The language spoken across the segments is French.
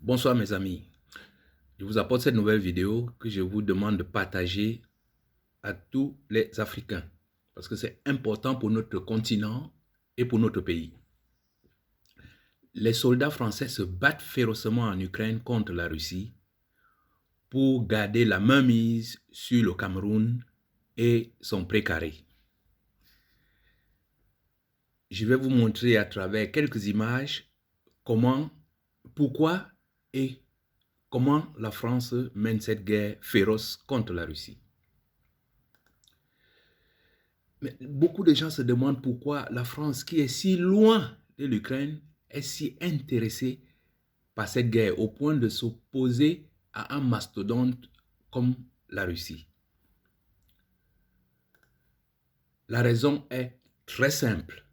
Bonsoir mes amis, je vous apporte cette nouvelle vidéo que je vous demande de partager à tous les Africains parce que c'est important pour notre continent et pour notre pays. Les soldats français se battent férocement en Ukraine contre la Russie pour garder la mainmise sur le Cameroun et son précaré. Je vais vous montrer à travers quelques images pourquoi et comment la France mène cette guerre féroce contre la Russie. Mais beaucoup de gens se demandent pourquoi la France, qui est si loin de l'Ukraine, est si intéressée par cette guerre au point de s'opposer à un mastodonte comme la Russie. La raison est très simple.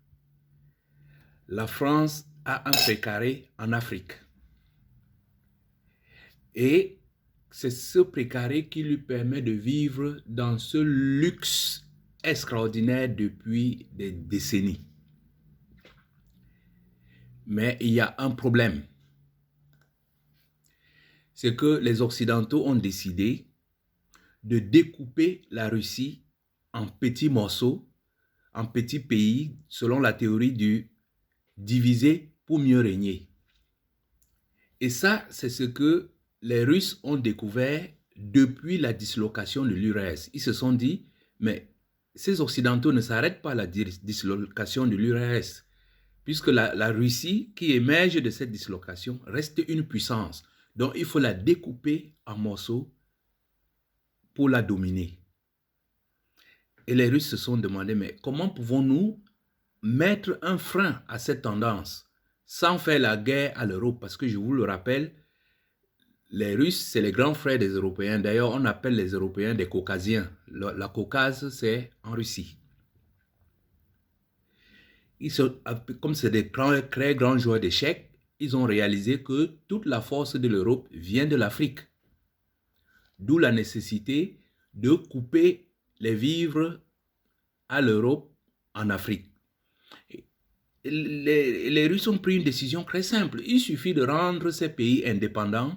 La France a un précaré en Afrique. Et c'est ce précaré qui lui permet de vivre dans ce luxe extraordinaire depuis des décennies. Mais il y a un problème. C'est que les Occidentaux ont décidé de découper la Russie en petits morceaux, en petits pays, selon la théorie du diviser pour mieux régner. Et ça, c'est ce que les Russes ont découvert depuis la dislocation de l'URSS. Ils se sont dit, mais ces Occidentaux ne s'arrêtent pas à la dislocation de l'URSS, puisque la Russie, qui émerge de cette dislocation, reste une puissance. Donc, il faut la découper en morceaux pour la dominer. Et les Russes se sont demandé, mais comment pouvons-nous mettre un frein à cette tendance sans faire la guerre à l'Europe? Parce que je vous le rappelle, les Russes, c'est les grands frères des Européens. D'ailleurs, on appelle les Européens des Caucasiens. La Caucase, c'est en Russie. Comme c'est des très grands joueurs d'échecs, ils ont réalisé que toute la force de l'Europe vient de l'Afrique. D'où la nécessité de couper les vivres à l'Europe en Afrique. Les Russes ont pris une décision très simple. Il suffit de rendre ces pays indépendants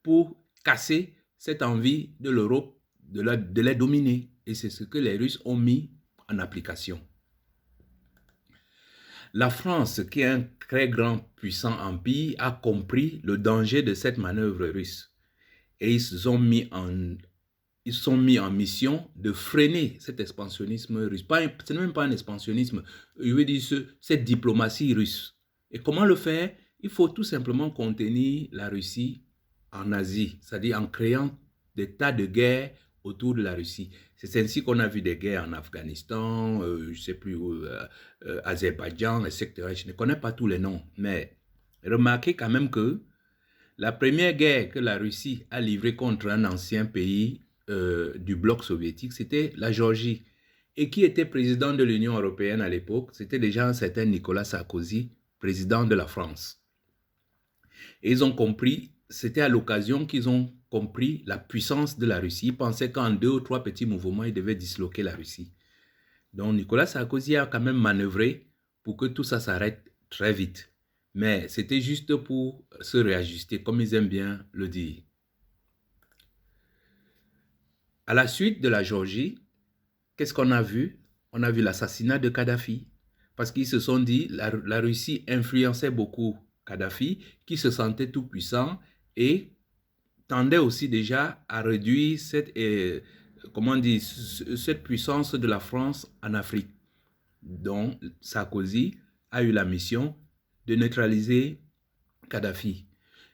pour casser cette envie de l'Europe de les dominer. Et c'est ce que les Russes ont mis en application. La France, qui est un très grand puissant empire, a compris le danger de cette manœuvre russe. Et ils sont mis en mission de freiner cet expansionnisme russe. Ce n'est même pas un expansionnisme, je veux dire cette diplomatie russe. Et comment le faire? Il faut tout simplement contenir la Russie en Asie, c'est-à-dire en créant des tas de guerres autour de la Russie. C'est ainsi qu'on a vu des guerres en Afghanistan, je ne sais plus où, Azerbaïdjan, etc. Je ne connais pas tous les noms, mais remarquez quand même que la première guerre que la Russie a livrée contre un ancien pays du bloc soviétique, c'était la Géorgie. Et qui était président de l'Union européenne à l'époque? C'était déjà un certain Nicolas Sarkozy, président de la France. Et ils ont compris, c'était à l'occasion qu'ils ont compris la puissance de la Russie. Ils pensaient qu'en 2 ou 3 petits mouvements, ils devaient disloquer la Russie. Donc Nicolas Sarkozy a quand même manœuvré pour que tout ça s'arrête très vite. Mais c'était juste pour se réajuster, comme ils aiment bien le dire. À la suite de la Géorgie, qu'est-ce qu'on a vu? On a vu l'assassinat de Kadhafi. Parce qu'ils se sont dit, la Russie influençait beaucoup Kadhafi, qui se sentait tout puissant et tendait aussi déjà à réduire cette puissance de la France en Afrique. Donc, Sarkozy a eu la mission de neutraliser Kadhafi.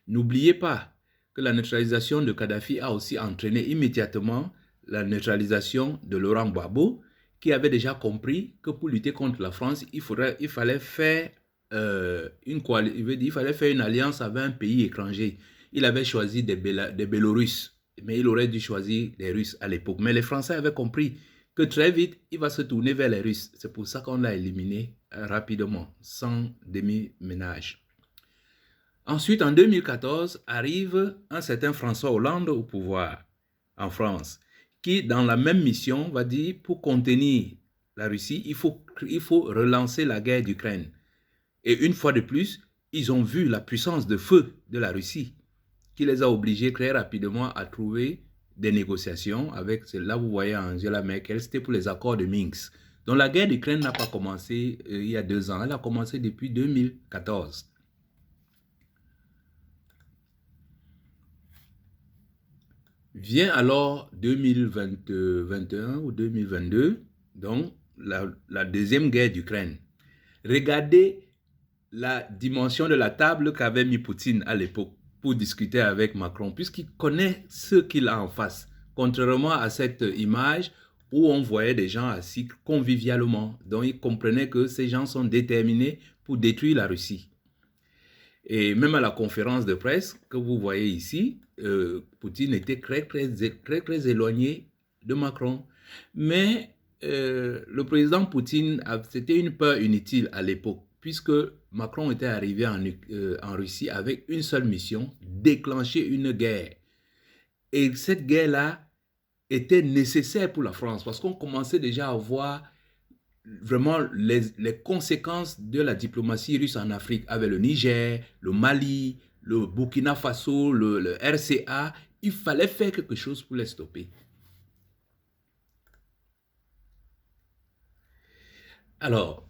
N'oubliez pas que la neutralisation de Kadhafi a aussi entraîné immédiatement la neutralisation de Laurent Gbagbo, qui avait déjà compris que pour lutter contre la France, il fallait faire une alliance avec un pays étranger. Il avait choisi des Bélorusses, mais il aurait dû choisir les Russes à l'époque. Mais les Français avaient compris que très vite, il va se tourner vers les Russes. C'est pour ça qu'on l'a éliminé rapidement, sans demi-ménage. Ensuite, en 2014, arrive un certain François Hollande au pouvoir en France, qui, dans la même mission, va dire, pour contenir la Russie, il faut relancer la guerre d'Ukraine. Et une fois de plus, ils ont vu la puissance de feu de la Russie. qui les a obligés très rapidement à trouver des négociations avec, là vous voyez Angela Merkel, c'était pour les accords de Minsk. Donc la guerre d'Ukraine n'a pas commencé il y a 2 ans, elle a commencé depuis 2014. Vient alors 2021 ou 2022, donc la deuxième guerre d'Ukraine. Regardez la dimension de la table qu'avait mis Poutine à l'époque pour discuter avec Macron, puisqu'il connaît ce qu'il a en face, contrairement à cette image où on voyait des gens assis convivialement. Donc il comprenait que ces gens sont déterminés pour détruire la Russie. Et même à la conférence de presse que vous voyez ici, Poutine était très éloigné de Macron. Mais le président Poutine, c'était une peur inutile à l'époque, puisque Macron était arrivé en Russie avec une seule mission, déclencher une guerre. Et cette guerre-là était nécessaire pour la France, parce qu'on commençait déjà à voir vraiment les conséquences de la diplomatie russe en Afrique avec le Niger, le Mali, le Burkina Faso, le RCA. Il fallait faire quelque chose pour les stopper. Alors,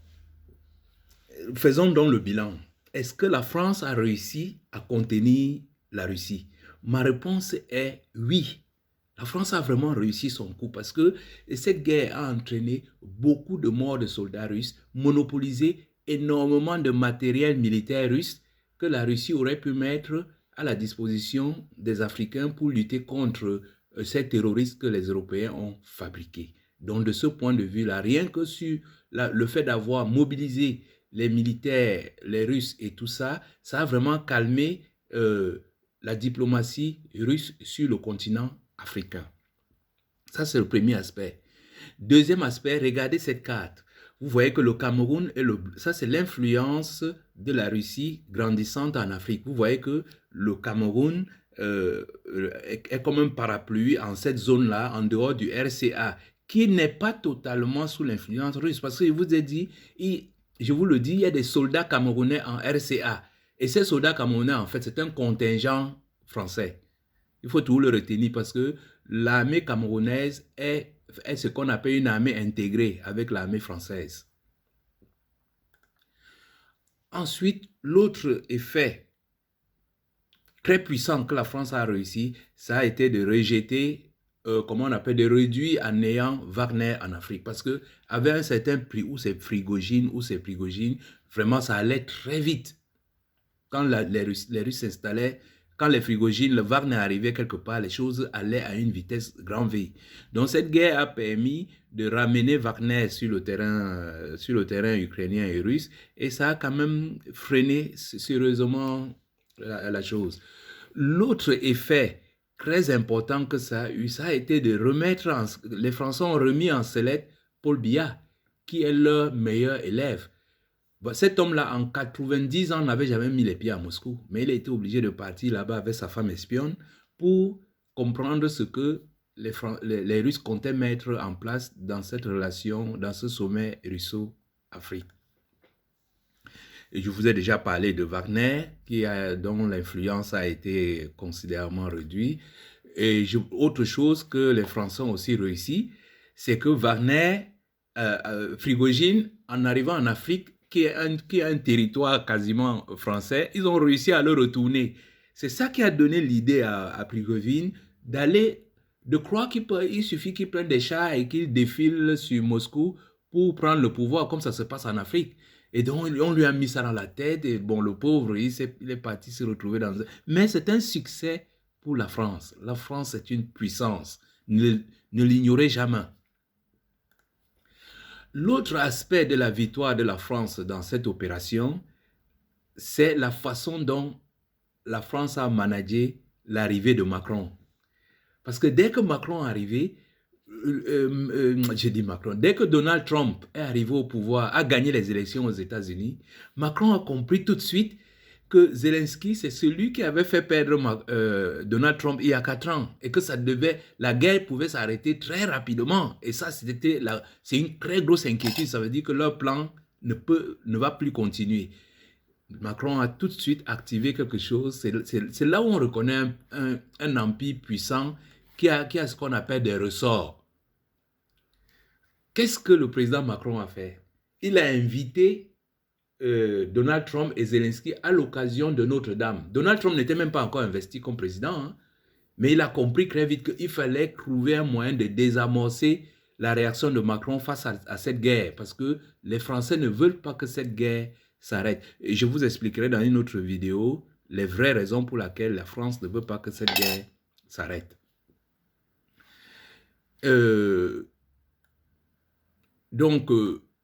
faisons donc le bilan. Est-ce que la France a réussi à contenir la Russie? Ma réponse est oui. La France a vraiment réussi son coup parce que cette guerre a entraîné beaucoup de morts de soldats russes, monopolisé énormément de matériel militaire russe que la Russie aurait pu mettre à la disposition des Africains pour lutter contre ces terroristes que les Européens ont fabriqués. Donc de ce point de vue-là, rien que sur le fait d'avoir mobilisé les militaires, les Russes et tout ça, ça a vraiment calmé la diplomatie russe sur le continent africain. Ça, c'est le premier aspect. Deuxième aspect, regardez cette carte. Vous voyez que le Cameroun, ça c'est l'influence de la Russie grandissante en Afrique. Vous voyez que le Cameroun est comme un parapluie en cette zone-là, en dehors du RCA, qui n'est pas totalement sous l'influence russe. Parce que je vous ai dit, je vous le dis, il y a des soldats camerounais en RCA. Et ces soldats camerounais, en fait, c'est un contingent français. Il faut tout le retenir parce que l'armée camerounaise est ce qu'on appelle une armée intégrée avec l'armée française. Ensuite, l'autre effet très puissant que la France a réussi, ça a été de rejeter, comment on appelle, de réduire à néant Wagner en Afrique. Parce que avec un certain prix, où c'est Prigogine, vraiment ça allait très vite. Quand les Russes s'installaient, quand les Prigogine, le Wagner arrivait quelque part, les choses allaient à une vitesse grand V. Donc cette guerre a permis de ramener Wagner sur le terrain ukrainien et russe, et ça a quand même freiné sérieusement la chose. L'autre effet très important que ça a eu, ça a été de remettre, les Français ont remis en sellette Paul Biya, qui est leur meilleur élève. Cet homme-là, en 90 ans, n'avait jamais mis les pieds à Moscou, mais il a été obligé de partir là-bas avec sa femme espionne pour comprendre ce que les Russes comptaient mettre en place dans cette relation, dans ce sommet russo-afrique. Et je vous ai déjà parlé de Wagner, dont l'influence a été considérablement réduite. Et autre chose que les Français ont aussi réussi, c'est que Wagner, Prigogine, en arrivant en Afrique, qui est un territoire quasiment français, ils ont réussi à le retourner. C'est ça qui a donné l'idée à Prigogine de croire qu'il suffit qu'il prenne des chars et qu'il défile sur Moscou pour prendre le pouvoir, comme ça se passe en Afrique. Et donc, on lui a mis ça dans la tête, et bon, le pauvre, il est parti se retrouver dans... Mais c'est un succès pour la France. La France est une puissance. Ne l'ignorez jamais. L'autre aspect de la victoire de la France dans cette opération, c'est la façon dont la France a managé l'arrivée de Macron. Parce que dès que Macron est arrivé, dès que Donald Trump est arrivé au pouvoir, a gagné les élections aux États-Unis, Macron a compris tout de suite que Zelensky, c'est celui qui avait fait perdre Donald Trump il y a 4 ans et que la guerre pouvait s'arrêter très rapidement. Et ça, c'est une très grosse inquiétude. Ça veut dire que leur plan ne va plus continuer. Macron a tout de suite activé quelque chose. C'est là où on reconnaît un empire puissant qui a ce qu'on appelle des ressorts. Qu'est-ce que le président Macron a fait? Il a invité Donald Trump et Zelensky à l'occasion de Notre-Dame. Donald Trump n'était même pas encore investi comme président, hein, mais il a compris très vite qu'il fallait trouver un moyen de désamorcer la réaction de Macron face à cette guerre, parce que les Français ne veulent pas que cette guerre s'arrête. Et je vous expliquerai dans une autre vidéo les vraies raisons pour lesquelles la France ne veut pas que cette guerre s'arrête. Donc,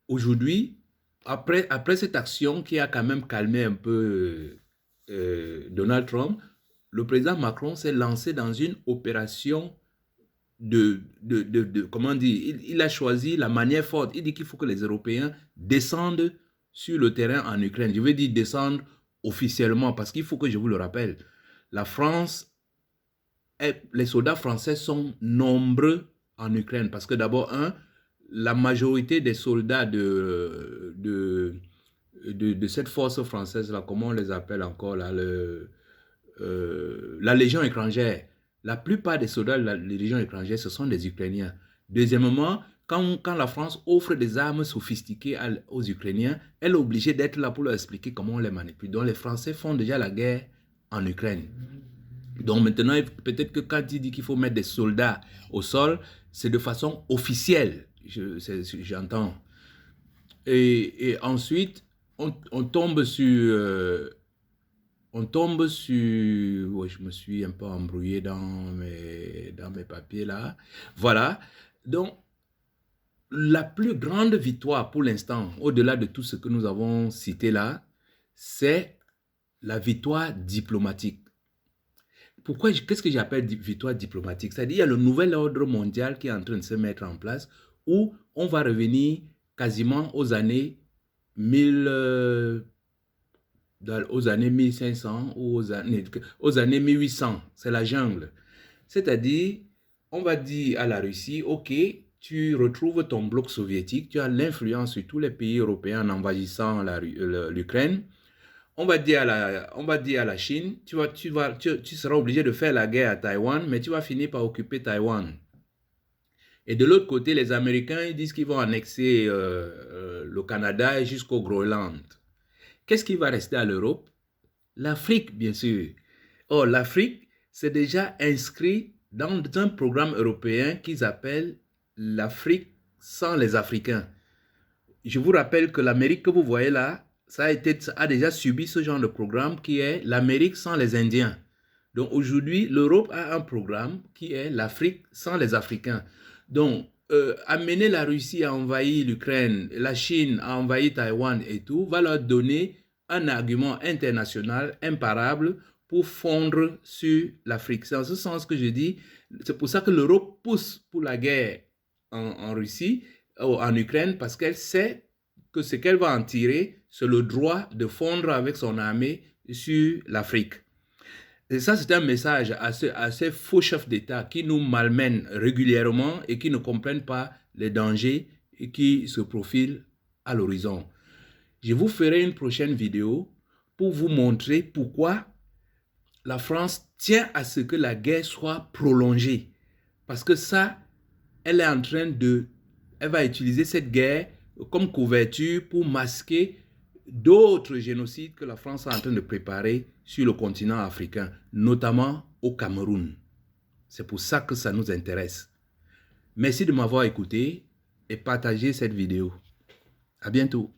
aujourd'hui, après cette action qui a quand même calmé un peu Donald Trump, le président Macron s'est lancé dans une opération comment dire, il a choisi la manière forte. Il dit qu'il faut que les Européens descendent sur le terrain en Ukraine. Je veux dire descendre officiellement, parce qu'il faut que je vous le rappelle, la France, les soldats français sont nombreux en Ukraine, parce que d'abord, la majorité des soldats de cette force française, là, comment on les appelle encore, là, la Légion étrangère. La plupart des soldats de la Légion étrangère, ce sont des Ukrainiens. Deuxièmement, quand la France offre des armes sophistiquées aux Ukrainiens, elle est obligée d'être là pour leur expliquer comment on les manipule. Donc les Français font déjà la guerre en Ukraine. Donc maintenant, peut-être que quand il dit qu'il faut mettre des soldats au sol, c'est de façon officielle, j'entends. Et ensuite, on tombe sur... ouais, je me suis un peu embrouillé dans mes papiers là. Voilà. Donc, la plus grande victoire pour l'instant, au-delà de tout ce que nous avons cité là, c'est la victoire diplomatique. Qu'est-ce que j'appelle victoire diplomatique? C'est-à-dire, il y a le nouvel ordre mondial qui est en train de se mettre en place, où on va revenir quasiment aux années 1500 ou aux années 1800. C'est la jungle. C'est-à-dire, on va dire à la Russie, OK, tu retrouves ton bloc soviétique, tu as l'influence sur tous les pays européens en envahissant l'Ukraine. On va dire à la Chine, tu seras obligé de faire la guerre à Taïwan, mais tu vas finir par occuper Taïwan. Et de l'autre côté, les Américains, ils disent qu'ils vont annexer le Canada jusqu'au Groenland. Qu'est-ce qui va rester à l'Europe? L'Afrique, bien sûr. Or, l'Afrique, c'est déjà inscrit dans un programme européen qu'ils appellent l'Afrique sans les Africains. Je vous rappelle que l'Amérique que vous voyez là, ça a déjà subi ce genre de programme qui est l'Amérique sans les Indiens. Donc aujourd'hui, l'Europe a un programme qui est l'Afrique sans les Africains. Donc, amener la Russie à envahir l'Ukraine, la Chine à envahir Taïwan et tout, va leur donner un argument international imparable pour fondre sur l'Afrique. C'est en ce sens que je dis, c'est pour ça que l'Europe pousse pour la guerre en Russie, en Ukraine, parce qu'elle sait que ce qu'elle va en tirer, c'est le droit de fondre avec son armée sur l'Afrique. Et ça, c'est un message à ces faux chefs d'État qui nous malmènent régulièrement et qui ne comprennent pas les dangers qui se profilent à l'horizon. Je vous ferai une prochaine vidéo pour vous montrer pourquoi la France tient à ce que la guerre soit prolongée. Parce que ça, elle va utiliser cette guerre comme couverture pour masquer d'autres génocides que la France est en train de préparer sur le continent africain, notamment au Cameroun. C'est pour ça que ça nous intéresse. Merci de m'avoir écouté et partagé cette vidéo. À bientôt.